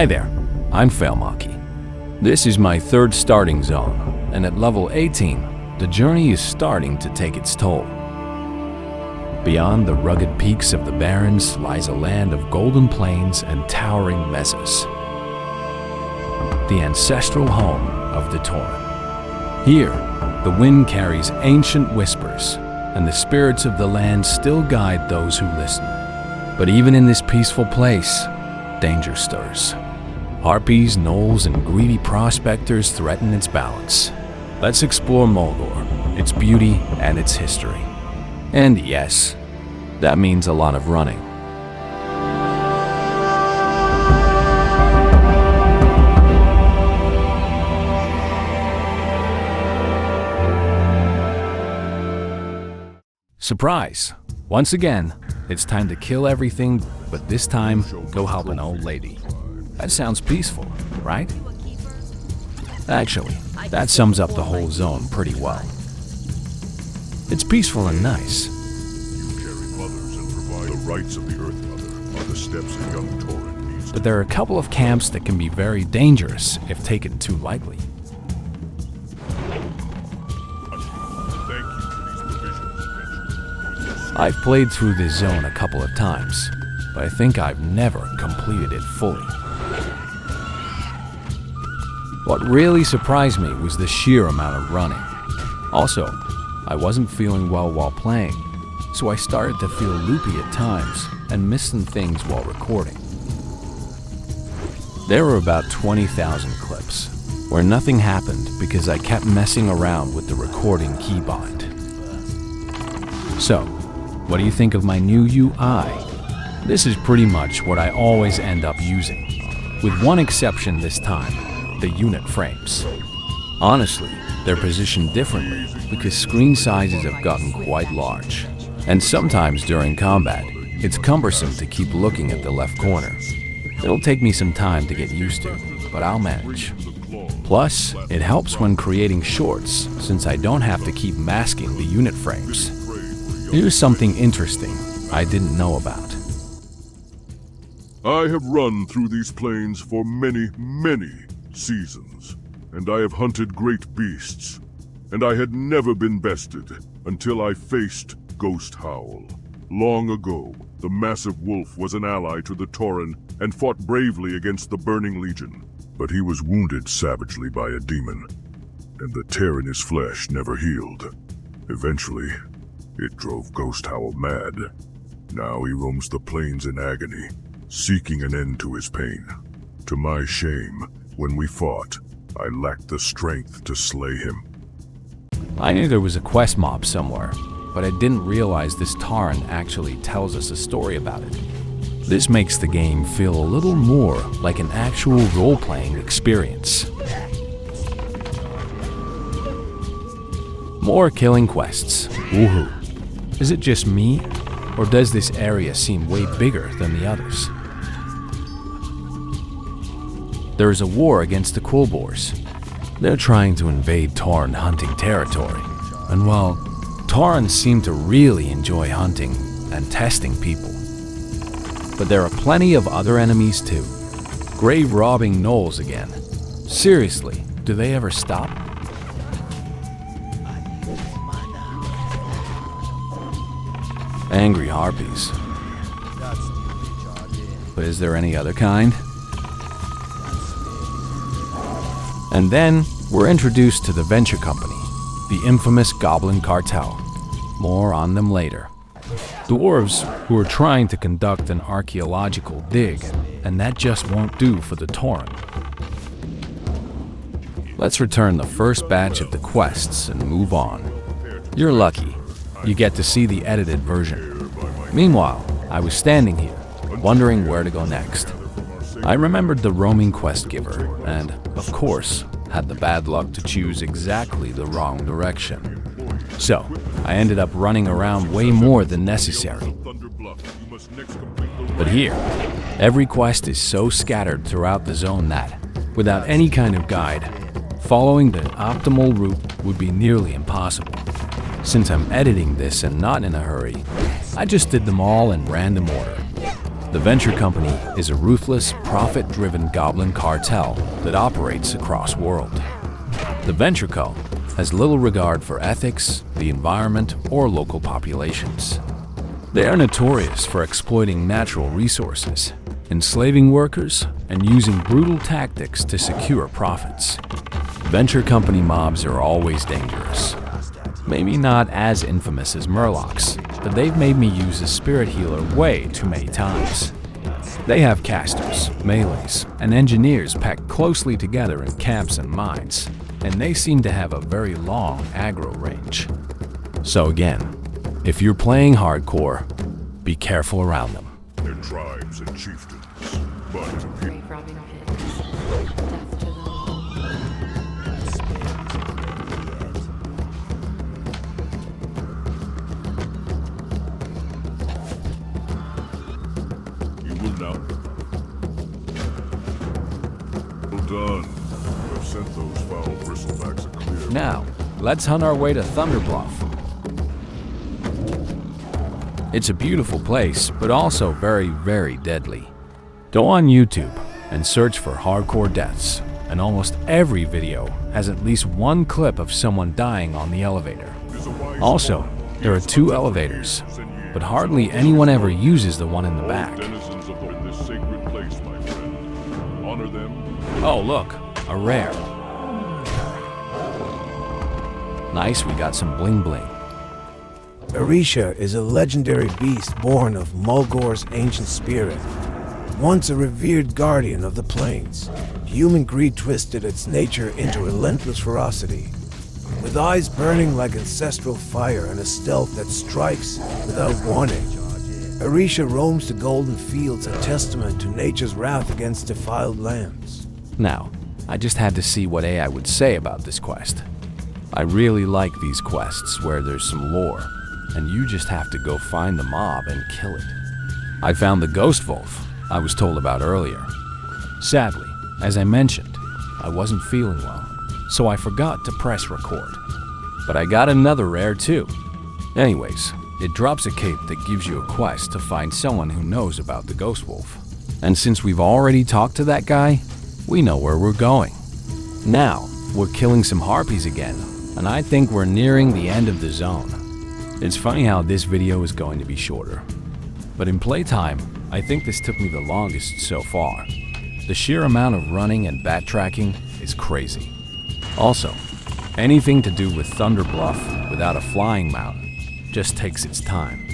Hi there, I'm Failmonkey. This is my third starting zone, and at level 18, the journey is starting to take its toll. Beyond the rugged peaks of the Barrens lies a land of golden plains and towering mesas, the ancestral home of the Tauren. Here, the wind carries ancient whispers, and the spirits of the land still guide those who listen. But even in this peaceful place, danger stirs. Harpies, gnolls, and greedy prospectors threaten its balance. Let's explore Mulgore, its beauty and its history. And yes, that means a lot of running. Surprise! Once again, it's time to kill everything, but this time, go help an old lady. That sounds peaceful, right? Actually, that sums up the whole zone pretty well. It's peaceful and nice. You carry mothers and provide the rights of the Earth Mother are the steps a young Tauren needs. But there are a couple of camps that can be very dangerous if taken too lightly. Thank you for these provisions. I've played through this zone a couple of times, but I think I've never completed it fully. What really surprised me was the sheer amount of running. Also, I wasn't feeling well while playing, so I started to feel loopy at times and miss some things while recording. There were about 20,000 clips where nothing happened because I kept messing around with the recording keybind. So, what do you think of my new UI? This is pretty much what I always end up using, with one exception this time, the unit frames. Honestly, they're positioned differently because screen sizes have gotten quite large. And sometimes during combat, it's cumbersome to keep looking at the left corner. It'll take me some time to get used to, but I'll manage. Plus, it helps when creating shorts since I don't have to keep masking the unit frames. Here's something interesting I didn't know about. I have run through these plains for many, many seasons, and I have hunted great beasts, and I had never been bested until I faced Ghost Howl. Long ago, the massive wolf was an ally to the Tauren and fought bravely against the Burning Legion, but he was wounded savagely by a demon, and the tear in his flesh never healed. Eventually, it drove Ghost Howl mad. Now he roams the plains in agony, seeking an end to his pain. To my shame, when we fought, I lacked the strength to slay him. I knew there was a quest mob somewhere, but I didn't realize this Tauren actually tells us a story about it. This makes the game feel a little more like an actual role-playing experience. More killing quests. Woohoo! Is it just me, or does this area seem way bigger than the others? There is a war against the Quillboars. They're trying to invade Tauren hunting territory. And while Tauren seem to really enjoy hunting and testing people, but there are plenty of other enemies too. Grave robbing gnolls again. Seriously, do they ever stop? Angry harpies. But is there any other kind? And then, we're introduced to the venture company, the infamous Goblin Cartel. More on them later. Dwarves who are trying to conduct an archaeological dig, and that just won't do for the Tauren. Let's return the first batch of the quests and move on. You're lucky. You get to see the edited version. Meanwhile, I was standing here, wondering where to go next. I remembered the roaming quest giver, and, of course, had the bad luck to choose exactly the wrong direction. So, I ended up running around way more than necessary. But here, every quest is so scattered throughout the zone that, without any kind of guide, following the optimal route would be nearly impossible. Since I'm editing this and not in a hurry, I just did them all in random order. The Venture Company is a ruthless, profit-driven goblin cartel that operates across world. The Venture Co. has little regard for ethics, the environment, or local populations. They are notorious for exploiting natural resources, enslaving workers, and using brutal tactics to secure profits. Venture Company mobs are always dangerous. Maybe not as infamous as Murlocs, but they've made me use a spirit healer way too many times. They have casters, melees, and engineers packed closely together in camps and mines, and they seem to have a very long aggro range. So again, if you're playing hardcore, be careful around them. Their tribes and chieftains, but it appears now. Well done. You have sent those foul bristlebacks a clear. Now, let's hunt our way to Thunderbluff. It's a beautiful place, but also very, very deadly. Go on YouTube and search for hardcore deaths, and almost every video has at least one clip of someone dying on the elevator. Also, there are 2 elevators, but hardly anyone ever uses the one in the back. Denizens of this sacred place, my friend. Honor them. Oh look, a rare. Nice, we got some bling bling. Orisha is a legendary beast born of Mulgore's ancient spirit. Once a revered guardian of the plains, human greed twisted its nature into relentless ferocity. With eyes burning like ancestral fire and a stealth that strikes without warning, Orisha roams the golden fields, a testament to nature's wrath against defiled lands. Now, I just had to see what AI would say about this quest. I really like these quests where there's some lore, and you just have to go find the mob and kill it. I found the Ghost Wolf I was told about earlier. Sadly, as I mentioned, I wasn't feeling well, so I forgot to press record. But I got another rare too. Anyways, it drops a cape that gives you a quest to find someone who knows about the Ghost Wolf. And since we've already talked to that guy, we know where we're going. Now, we're killing some harpies again, and I think we're nearing the end of the zone. It's funny how this video is going to be shorter. But in playtime, I think this took me the longest so far. The sheer amount of running and backtracking is crazy. Also, anything to do with Thunderbluff without a flying mount just takes its time.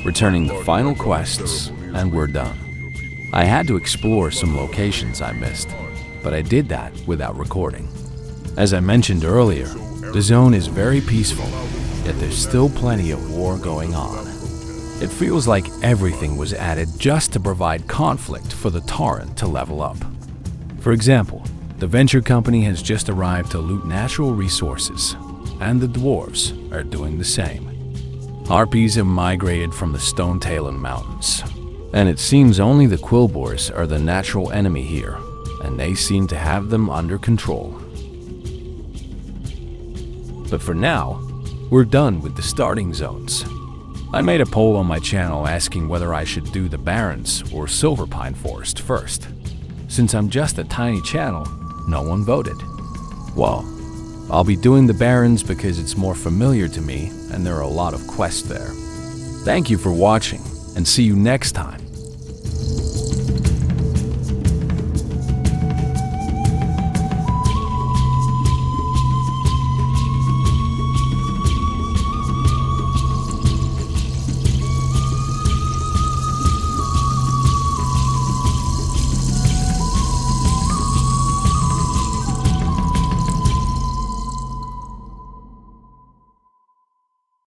Returning the final quests, and we're done. I had to explore some locations I missed, but I did that without recording. As I mentioned earlier, the zone is very peaceful, yet there's still plenty of war going on. It feels like everything was added just to provide conflict for the Torrent to level up. For example, the Venture Company has just arrived to loot natural resources, and the dwarves are doing the same. Harpies have migrated from the Stone-Talon Mountains, and it seems only the Quillboars are the natural enemy here, and they seem to have them under control. But for now, we're done with the starting zones. I made a poll on my channel asking whether I should do the Barrens or Silverpine Forest first. Since I'm just a tiny channel, no one voted. Well, I'll be doing the Barrens because it's more familiar to me and there are a lot of quests there. Thank you for watching, and see you next time.